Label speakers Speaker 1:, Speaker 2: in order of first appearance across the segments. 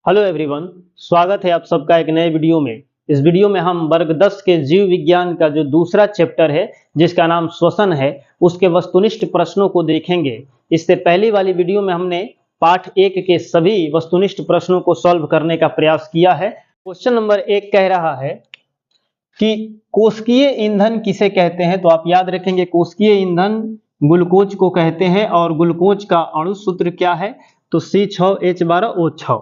Speaker 1: Hello everyone, स्वागत है आप सबका एक नए वीडियो में। इस वीडियो में हम वर्ग 10 के जीव विज्ञान का जो दूसरा चैप्टर है जिसका नाम श्वसन है उसके वस्तुनिष्ठ प्रश्नों को देखेंगे। इससे पहली वाली वीडियो में हमने पाठ 1 के सभी वस्तुनिष्ठ प्रश्नों को सॉल्व करने का प्रयास किया है। क्वेश्चन नंबर 1 कह रहा है कि कोशिकीय ईंधन किसे कहते हैं। तो आप याद रखेंगे कोशिकीय ईंधन ग्लूकोज को कहते हैं और ग्लूकोज का अणु सूत्र क्या है तो C6H12O6।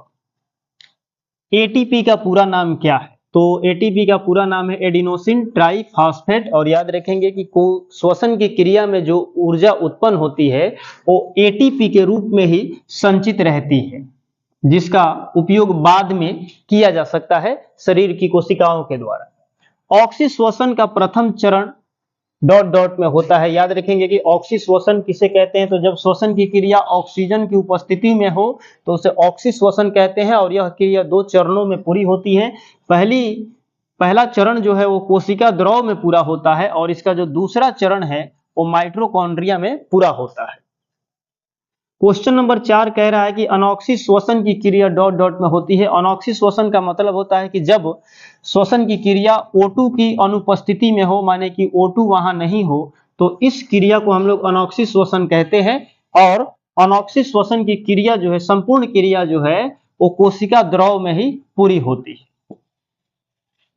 Speaker 1: एटीपी का पूरा नाम क्या है तो एटीपी का पूरा नाम है एडिनोसिन ट्राइफॉस्फेट। और याद रखेंगे कि श्वसन की क्रिया में जो ऊर्जा उत्पन्न होती है वो एटीपी के रूप में ही संचित रहती है, जिसका उपयोग बाद में किया जा सकता है शरीर की कोशिकाओं के द्वारा। ऑक्सीश्वसन का प्रथम चरण डॉट डॉट में होता है। याद रखेंगे कि ऑक्सीश्वसन किसे कहते हैं तो जब श्वसन की क्रिया ऑक्सीजन की उपस्थिति में हो तो उसे ऑक्सीश्वसन कहते हैं और यह क्रिया 2 चरणों में पूरी होती है। पहला चरण जो है वो कोशिका द्रव में पूरा होता है और इसका जो दूसरा चरण है वो माइटोकॉन्ड्रिया में पूरा होता है। क्वेश्चन नंबर 4 कह रहा है कि अनॉक्सी श्वसन की क्रिया डॉट डॉट में होती है। अनॉक्सी श्वसन का मतलब होता है कि जब श्वसन की क्रिया O2 की अनुपस्थिति में हो, माने कि O2 वहां नहीं हो, तो इस क्रिया को हम लोग अनॉक्सी श्वसन कहते हैं। और अनॉक्सी श्वसन की क्रिया जो है, संपूर्ण क्रिया जो है वो कोशिका द्रव में ही पूरी होती है।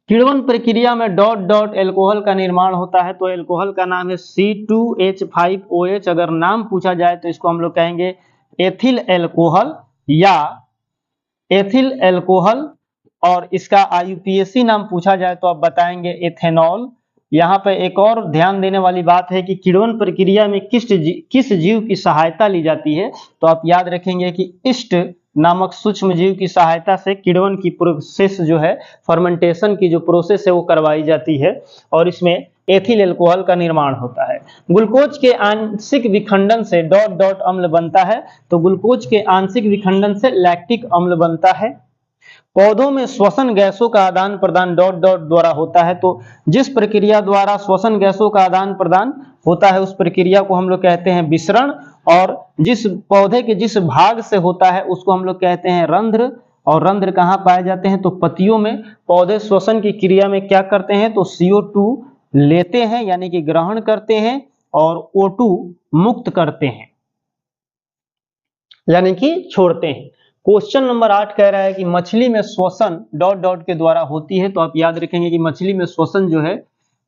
Speaker 1: किण्वन प्रक्रिया में डॉट डॉट एल्कोहल का निर्माण होता है तो एल्कोहल का नाम है C2H5OH। अगर नाम पूछा जाए तो इसको हम लोग कहेंगे एथिल एल्कोहल या एथिल एल्कोहल, और इसका IUPAC नाम पूछा जाए तो आप बताएंगे एथेनॉल। यहाँ पे एक और ध्यान देने वाली बात है कि किण्वन प्रक्रिया में किस जीव की सहायता ली जाती है तो आप याद रखेंगे कि ईस्ट नामक सूक्ष्म जीव की सहायता से किण्वन की प्रोसेस जो है, फर्मेंटेशन की जो प्रोसेस है वो करवाई जाती है और इसमें एथिल एल्कोहल का निर्माण होता है। ग्लूकोज के आंशिक विखंडन से डॉट डॉट अम्ल बनता है तो ग्लूकोज के आंशिक विखंडन से लैक्टिक अम्ल बनता है। पौधों में श्वसन गैसों का आदान प्रदान डॉट डॉट द्वारा होता है तो जिस प्रक्रिया द्वारा श्वसन गैसों का आदान प्रदान होता है उस प्रक्रिया को हम लोग कहते हैं विसरण, और जिस पौधे के जिस भाग से होता है उसको हम लोग कहते हैं रंध्र। और रंध्र कहाँ पाए जाते हैं तो पत्तियों में। पौधे श्वसन की क्रिया में क्या करते हैं तो CO2 लेते हैं यानी कि ग्रहण करते हैं और O2 मुक्त करते हैं यानी कि छोड़ते हैं। क्वेश्चन नंबर 8 कह रहा है कि मछली में श्वसन डॉट डॉट के द्वारा होती है तो आप याद रखेंगे कि मछली में श्वसन जो है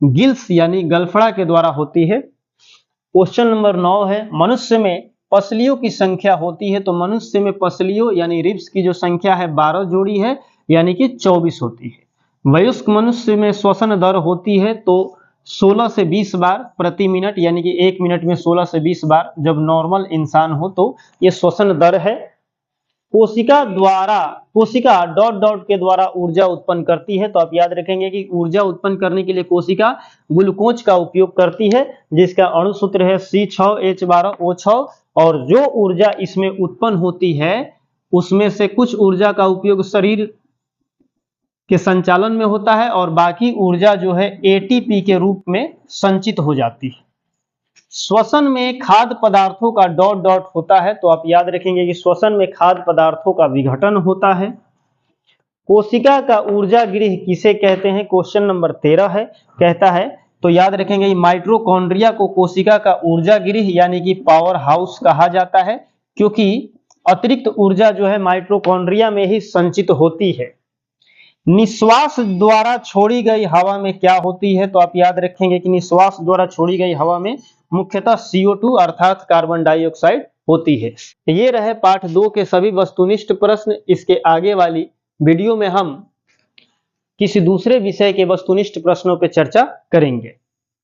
Speaker 1: गिल्स यानी गलफड़ा के द्वारा होती है। क्वेश्चन नंबर 9 है मनुष्य में पसलियों की संख्या होती है तो मनुष्य में पसलियों यानी रिब्स की जो संख्या है 12 जोड़ी है यानी कि 24 होती है। वयस्क मनुष्य में श्वसन दर होती है तो 16 से 20 बार प्रति मिनट यानी कि 1 मिनट में 16 से 20 बार जब नॉर्मल इंसान हो तो ये श्वसन दर है। कोशिका डॉट डॉट के द्वारा ऊर्जा उत्पन्न करती है तो आप याद रखेंगे कि ऊर्जा उत्पन्न करने के लिए कोशिका ग्लूकोज का उपयोग करती है जिसका अणु सूत्र है C6H12O6। और जो ऊर्जा इसमें उत्पन्न होती है उसमें से कुछ ऊर्जा का उपयोग शरीर के संचालन में होता है और बाकी ऊर्जा जो है ATP के रूप में संचित हो जाती है। श्वसन में खाद्य पदार्थों का डॉट डॉट होता है तो आप याद रखेंगे कि श्वसन में खाद्य पदार्थों का विघटन होता है। कोशिका का ऊर्जा गृह किसे कहते हैं क्वेश्चन नंबर 13 है, कहता है तो याद रखेंगे कि माइटोकॉन्ड्रिया को कोशिका का ऊर्जा गृह यानी कि पावर हाउस कहा जाता है क्योंकि अतिरिक्त ऊर्जा जो है माइटोकॉन्ड्रिया में ही संचित होती है। निश्वास द्वारा छोड़ी गई हवा में क्या होती है तो आप याद रखेंगे कि निश्वास द्वारा छोड़ी गई हवा में मुख्यतः CO2 अर्थात कार्बन डाइऑक्साइड होती है। ये रहे पाठ 2 के सभी वस्तुनिष्ठ प्रश्न। इसके आगे वाली वीडियो में हम किसी दूसरे विषय के वस्तुनिष्ठ प्रश्नों पर चर्चा करेंगे।